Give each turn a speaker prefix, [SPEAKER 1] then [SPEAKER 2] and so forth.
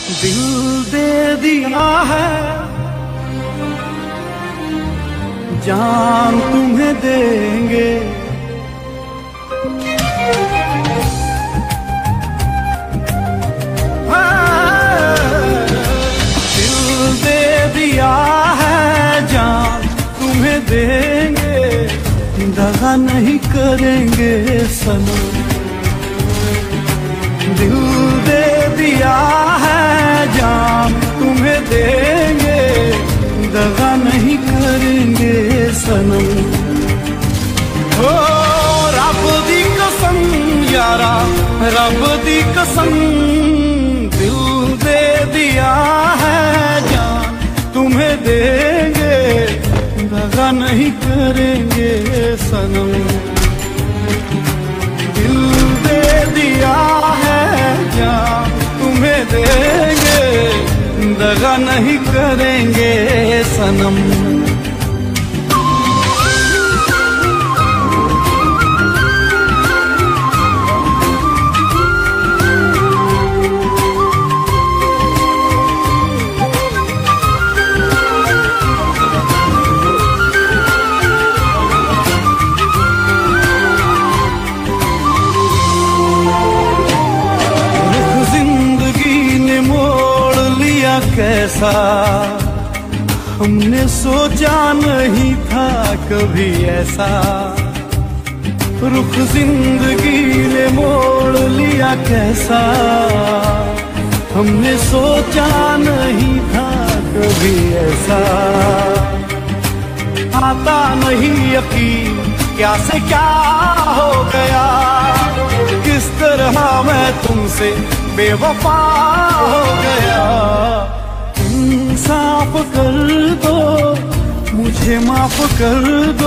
[SPEAKER 1] दिल दे दिया है, जान तुम्हें देंगे। दिल दे दिया है, जान तुम्हें देंगे, दगा नहीं करेंगे सनम। दिल दे दिया है, जान तुम्हें देंगे, दगा नहीं करेंगे सनम। ओ रब दी कसम यारा, रब दी कसम, दिल दे दिया है, जान तुम्हें देंगे, दगा नहीं करेंगे सनम। दिल दे दिया है, जान तुम्हें देंगे, दगा नहीं करेंगे सनम। कैसा हमने सोचा नहीं था कभी ऐसा, रुख जिंदगी ने मोड़ लिया कैसा, हमने सोचा नहीं था कभी ऐसा। आता नहीं यकीन क्या से क्या हो गया, किस तरह मैं तुमसे बेवफा हो गया। इंसाफ कर दो, मुझे माफ कर दो।